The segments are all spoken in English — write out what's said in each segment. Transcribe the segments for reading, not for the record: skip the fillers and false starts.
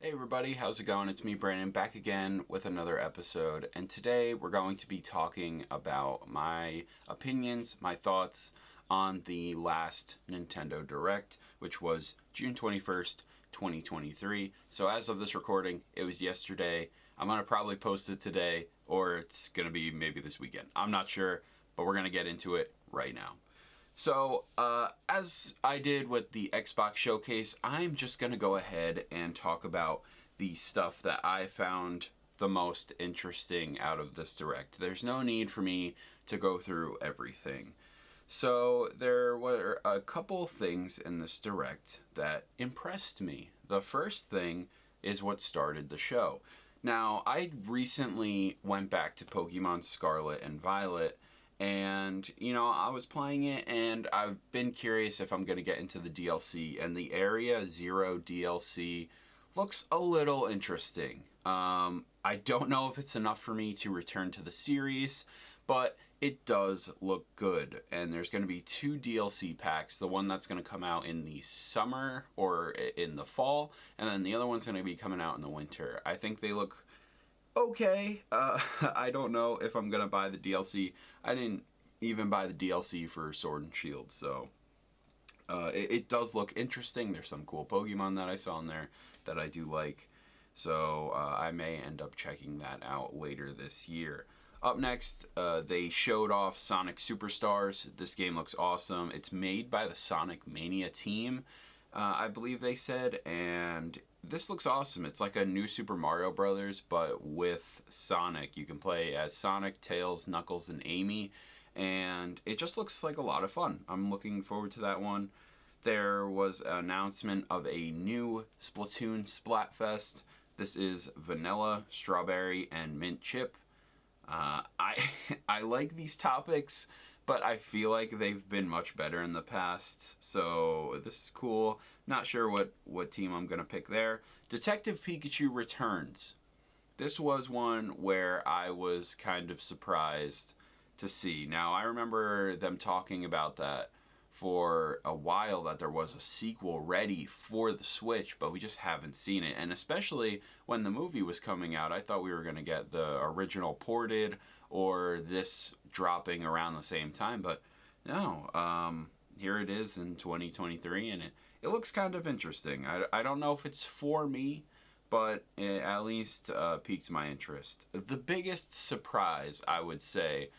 Hey everybody, how's it going? It's me, Brandon, back again with another episode, and today we're going to be talking about my opinions, my thoughts on the last Nintendo Direct, which was June 21st, 2023. So as of this recording, it was yesterday. I'm going to probably post it today, or it's going to be maybe this weekend. I'm not sure, but we're going to get into it right now. So, as I did with the Xbox Showcase, I'm just going to go ahead and talk about the stuff that I found the most interesting out of this Direct. There's no need for me to go through everything. So, there were a couple things in this Direct that impressed me. The first thing is what started the show. Now, I recently went back to Pokemon Scarlet and Violet, and, I was playing it, and I've been curious if I'm going to get into the DLC, and the Area Zero DLC looks a little interesting. I don't know if it's enough for me to return to the series, but it does look good, and there's going to be 2 DLC packs, the one that's going to come out in the summer or in the fall, and then the other one's going to be coming out in the winter. I think they look okay. I don't know if I'm gonna buy the DLC. I didn't even buy the DLC for Sword and Shield, so it does look interesting. There's some cool Pokemon that I saw in there that I do like, so I may end up checking that out later this year. Up next, they showed off Sonic Superstars. This game looks awesome. It's made by the Sonic Mania team, I believe they said, and this looks awesome. It's like a new Super Mario Brothers, but with Sonic. You can play as Sonic, Tails, Knuckles, and Amy, and it just looks like a lot of fun. I'm looking forward to that one. There was an announcement of a new Splatoon Splatfest. This is vanilla, strawberry, and mint chip. I like these topics, but I feel like they've been much better in the past, so this is cool. Not sure what team I'm going to pick there. Detective Pikachu Returns. This was one where I was kind of surprised to see. Now, I remember them talking about that for a while, that there was a sequel ready for the Switch, but we just haven't seen it. And especially when the movie was coming out, I thought we were going to get the original ported or this dropping around the same time, but no, here it is in 2023, and it looks kind of interesting. I don't know if it's for me, but it at least piqued my interest. The biggest surprise, I would say,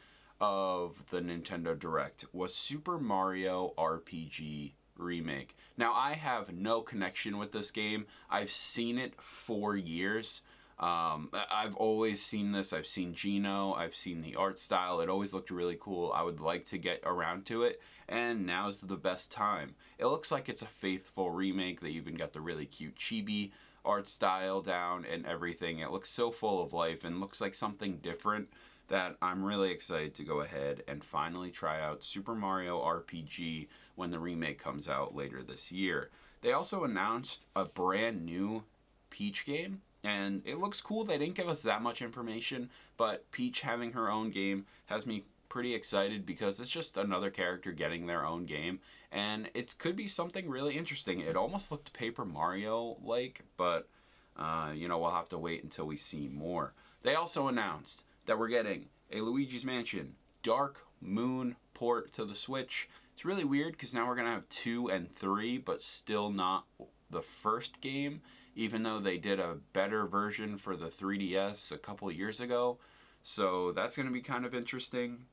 of the Nintendo Direct was Super Mario RPG Remake. Now, I have no connection with this game. I've seen it for years. I've always seen this. I've seen Geno. I've seen the art style. It always looked really cool. I would like to get around to it, and now's the best time. It looks like it's a faithful remake. They even got the really cute chibi art style down and everything. It looks so full of life and looks like something different that I'm really excited to go ahead and finally try out Super Mario RPG when the remake comes out later this year. They also announced a brand new Peach game, and it looks cool. They didn't give us that much information, but Peach having her own game has me pretty excited because it's just another character getting their own game, and it could be something really interesting. It almost looked Paper Mario-like, but we'll have to wait until we see more. They also announced that we're getting a Luigi's Mansion Dark Moon port to the Switch. It's really weird because now we're going to have 2 and 3, but still not the first game, even though they did a better version for the 3DS a couple of years ago. So that's going to be kind of interesting.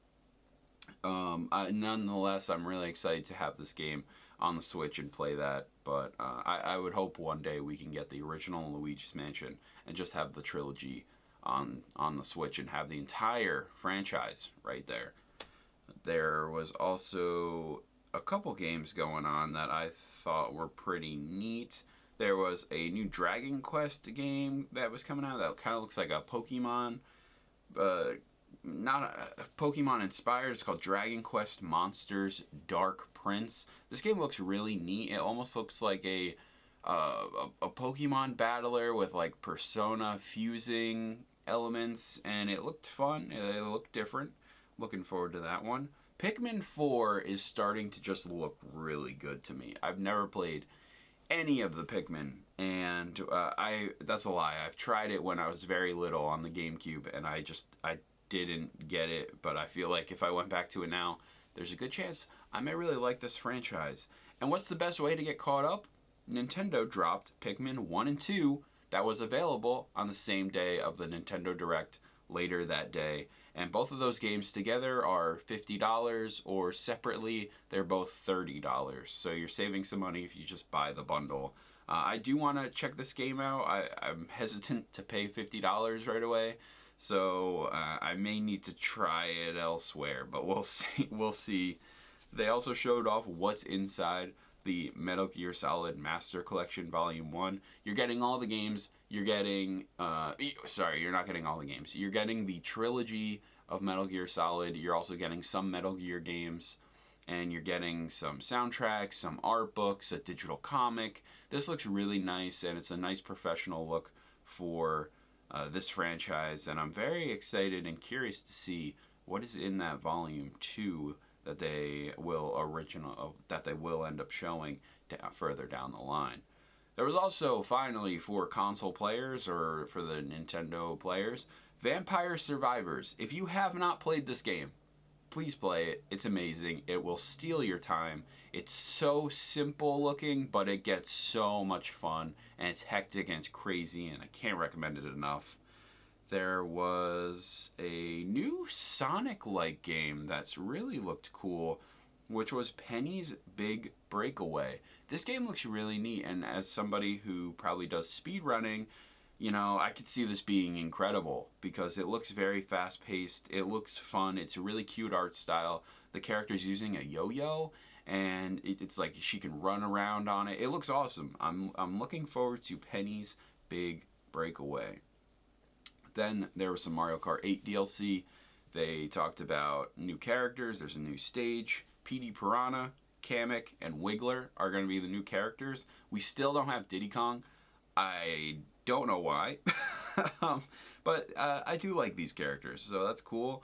Nonetheless, I'm really excited to have this game on the Switch and play that, but I would hope one day we can get the original Luigi's Mansion and just have the trilogy on the Switch and have the entire franchise right there. There was also a couple games going on that I thought were pretty neat. There was a new Dragon Quest game that was coming out that kind of looks like a Pokemon, not a Pokemon inspired. It's called Dragon Quest Monsters Dark Prince. This game looks really neat. It almost looks like a Pokemon battler with like Persona fusing elements, and it looked fun. It looked different. Looking forward to that one. Pikmin 4 is starting to just look really good to me. I've never played any of the Pikmin and that's a lie. I've tried it when I was very little on the GameCube, and I didn't get it. But I feel like if I went back to it now, there's a good chance I may really like this franchise. And what's the best way to get caught up? Nintendo dropped Pikmin 1 and 2 that was available on the same day of the Nintendo Direct later that day. And both of those games together are $50, or separately, they're both $30. So you're saving some money if you just buy the bundle. I do want to check this game out. I'm hesitant to pay $50 right away. So I may need to try it elsewhere, but we'll see. We'll see. They also showed off what's inside the Metal Gear Solid Master Collection Volume 1. You're getting all the games. You're getting... you're not getting all the games. You're getting the trilogy of Metal Gear Solid. You're also getting some Metal Gear games. And you're getting some soundtracks, some art books, a digital comic. This looks really nice, and it's a nice professional look for this franchise. And I'm very excited and curious to see what is in that Volume 2 that they will end up showing further down the line. There was also, finally, for console players, or for the Nintendo players, Vampire Survivors. If you have not played this game, please play it. It's amazing. It will steal your time. It's so simple looking, but it gets so much fun, and it's hectic and it's crazy, and I can't recommend it enough. There was a new Sonic-like game that's really looked cool, which was Penny's Big Breakaway. This game looks really neat, and as somebody who probably does speedrunning, I could see this being incredible because it looks very fast-paced. It looks fun. It's a really cute art style. The character's using a yo-yo, and it's like she can run around on it. It looks awesome. I'm looking forward to Penny's Big Breakaway. Then there was some Mario Kart 8 DLC. They talked about new characters. There's a new stage. PD Piranha, Kamek, and Wiggler are going to be the new characters. We still don't have Diddy Kong. I don't know why. But I do like these characters, so that's cool.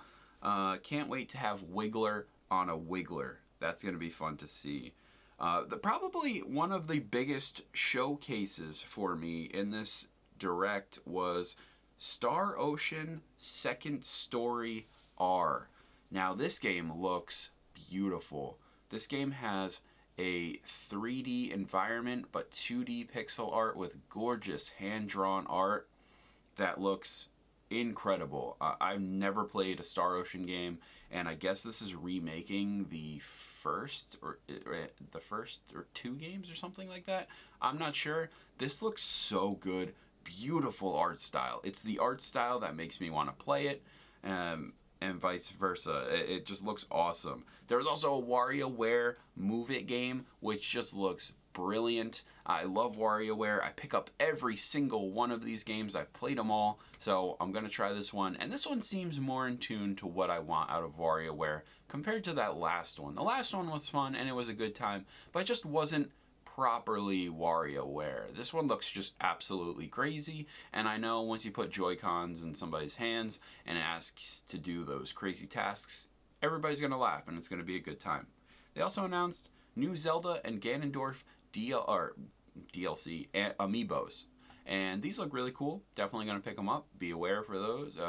Can't wait to have Wiggler on a Wiggler. That's going to be fun to see. Probably one of the biggest showcases for me in this Direct was Star Ocean Second Story R. Now this game looks beautiful. This game has a 3D environment but 2D pixel art with gorgeous hand-drawn art that looks incredible. I've never played a Star Ocean game, and I guess this is remaking the first or two games or something like that. I'm not sure. This looks so good. Beautiful art style. It's the art style that makes me want to play it, and vice versa. It just looks awesome. There was also a WarioWare Move It game, which just looks brilliant. I love WarioWare. I pick up every single one of these games. I've played them all, so I'm going to try this one. And this one seems more in tune to what I want out of WarioWare compared to that last one. The last one was fun, and it was a good time, but it just wasn't properly WarioWare. This one looks just absolutely crazy, and I know once you put Joy-Cons in somebody's hands and it asks to do those crazy tasks, everybody's going to laugh, and it's going to be a good time. They also announced new Zelda and Ganondorf DLC and amiibos, and these look really cool. Definitely going to pick them up. Be aware for those.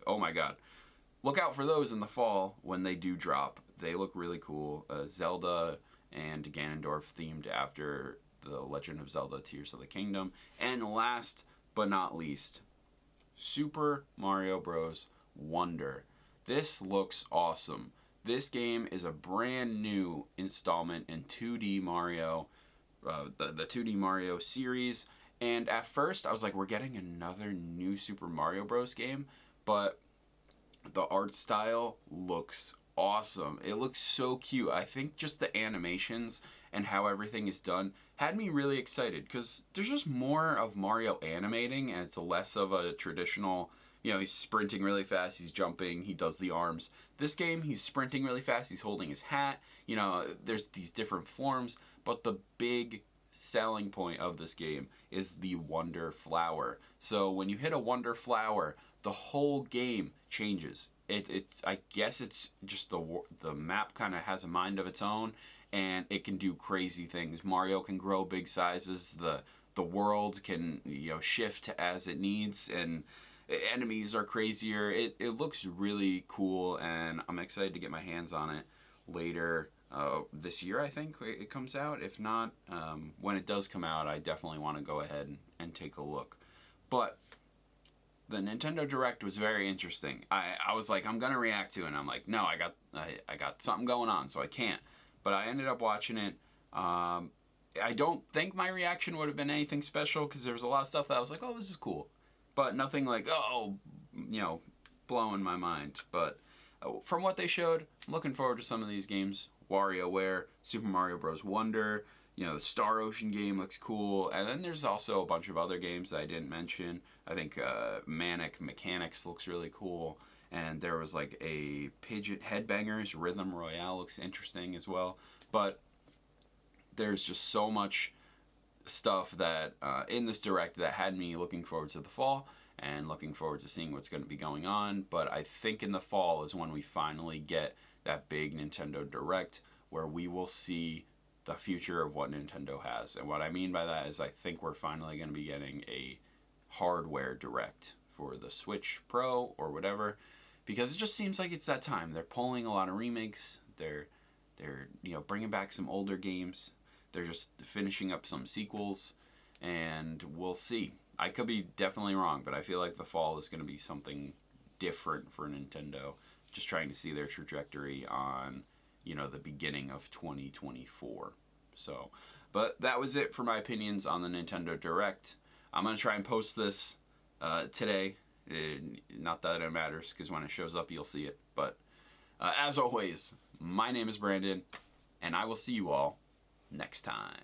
Oh my god. Look out for those in the fall when they do drop. They look really cool. Zelda and Ganondorf themed after The Legend of Zelda Tears of the Kingdom. And last but not least, Super Mario Bros. Wonder. This looks awesome. This game is a brand new installment in 2D Mario, the 2D Mario series. And at first I was like, we're getting another new Super Mario Bros. Game, but the art style looks awesome. It looks so cute. I think just the animations and how everything is done had me really excited because there's just more of Mario animating, and it's less of a traditional, he's sprinting really fast, he's jumping, he does the arms. This game, he's sprinting really fast, he's holding his hat, there's these different forms, but the big selling point of this game is the Wonder Flower. So when you hit a Wonder Flower, the whole game changes. I guess it's just the map kind of has a mind of its own, and it can do crazy things. Mario can grow big sizes. The world can, shift as it needs, and enemies are crazier. It looks really cool, and I'm excited to get my hands on it later this year. I think it comes out. If not, when it does come out, I definitely want to go ahead and take a look. But the Nintendo Direct was very interesting. I was like, I'm gonna react to it, and I'm like, no, I got something going on, so I can't. But I ended up watching it. I don't think my reaction would have been anything special, because there was a lot of stuff that I was like, oh, this is cool, but nothing like, blowing my mind. But from what they showed, I'm looking forward to some of these games. WarioWare, Super Mario Bros. Wonder, the Star Ocean game looks cool. And then there's also a bunch of other games that I didn't mention. I think Manic Mechanics looks really cool. And there was like a Pigeon Headbangers Rhythm Royale looks interesting as well. But there's just so much stuff that in this Direct that had me looking forward to the fall and looking forward to seeing what's going to be going on. But I think in the fall is when we finally get that big Nintendo Direct, where we will see the future of what Nintendo has. And what I mean by that is I think we're finally going to be getting a hardware Direct for the Switch Pro or whatever, because it just seems like it's that time. They're pulling a lot of remakes. They're bringing back some older games. They're just finishing up some sequels, and we'll see. I could be definitely wrong, but I feel like the fall is going to be something different for Nintendo. Just trying to see their trajectory on, the beginning of 2024. So, but that was it for my opinions on the Nintendo Direct. I'm going to try and post this today. Not that it matters, because when it shows up, you'll see it. But as always, my name is Brandon, and I will see you all next time.